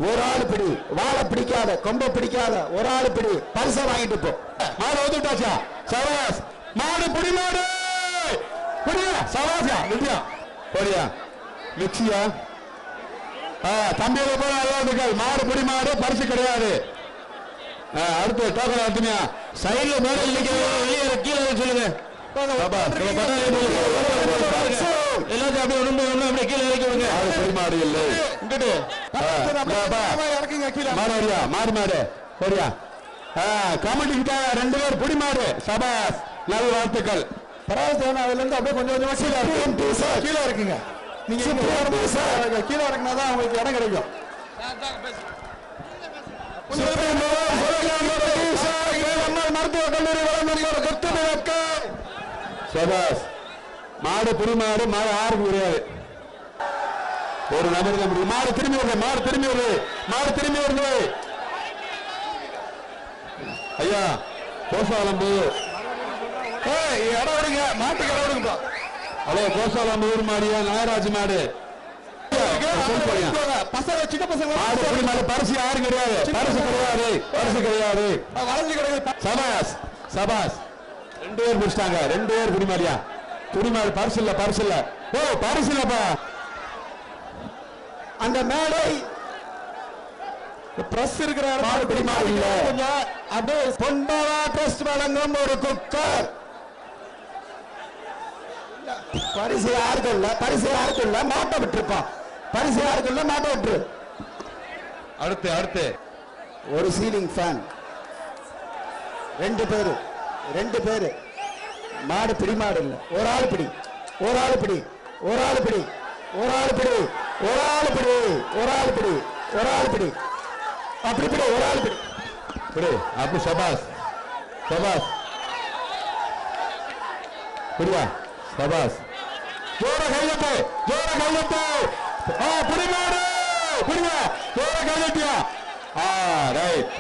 ஒரு ஆள் பிடி, வாழை பிடிக்காத, கொம்ப பிடிக்காத, ஒரு ஆள் பிடி, பரிசை வாங்கிட்டு போ. மாடு வந்துட்டாச்சா? சவாஸ் மாடு புடி மாடு புடியா சவாஸா விட்டியா போடியா மிக்சியா தம்பியில போல அல்லாதுக்கள் மாடு புடி மாடு பரிசு கிடையாது. அடுத்து டோக்கன் அடுத்துமையா சைட்ல மேல கீழே சொல்லுங்க எல்லாத்தையும் அப்படியே ஒண்ணு அப்படியே கீழே இறக்கி விடுங்க. புடி மாடு இல்லை மாடு மாடு மாடு போடியா கமிட்டிக்கிட்ட 2 பேர் புடி மாடு சபாஸ் நல்ல வாழ்த்துக்கள். பரவாயில்ல அதுல இருந்து அப்படியே கொஞ்சம் கொஞ்சமா கீழே இருக்குங்க. நீங்க கீழே இறக்குனாதான் உங்களுக்கு இடம் கிடைக்கும். மருத்துவக் கல்லூரி சபாஸ் மாடு புடி மாடு மாடு யாருக்கு கிடையாது. ஒரு நபருக்கு தான் முடியும். மாடு திரும்பி வருது மாடு திரும்பி வருது மாடு திரும்பி வருது. ஐயா கோசாலம்பு இடம் விடுங்க மாட்டுக்கு இடம் விடுங்கப்பா. ஹலோ கோசாலம்பு ஊர் மாடியா நாகராஜ் மாடு பசங்க சின்ன பசங்க மாடு புடி மாடு பரிசு யாரும் கிடையாது. பரிசு கிடையாது பரிசு கிடையாது. வளைஞ்சு கிடையாது. சபாஸ் சபாஸ் 2 பேர் முடிச்சிட்டாங்க. 2 பேர் குடிமாடியா குடிமாடு பரிசு இல்ல பரிசு இல்ல. ஓ பரிசு இல்லப்பா. அந்த மேடை பிரஸ் இருக்கிற குடிமாடு இல்ல. கொஞ்சம் அப்படியே பொன்பாவா டெஸ்ட் வழங்கும் ஒரு குக்கர். பரிசு யாருக்கும் இல்ல பரிசு யாருக்கும் இல்ல மாட்ட விட்டுருப்பான். பரிசு யாருக்கும் இல்ல மாட்ட விட்டுரு. அடுத்து அடுத்து ஒரு சீலிங் ஃபேன் 2 பேரு மாடு பிடி மாடு இல்ல. ஒரு ஆள் பிடி ஒரு ஆள் பிடி ஒரு ஆள் பிடி ஒரு ஆள் பிடி ஒரு ஆள் பிடி ஒரு ஆள் பிடி ஒரு ஆள் பிடி அப்படி பிடி ஒரு ஆள் பிடி பிடி அப்படி சபாஸ் சபாஸ் பிடியா சபாஸ் ஜோர கையெழுத்து புடி மாடு புடியா ஜோர கையெழுத்தியா ரைட்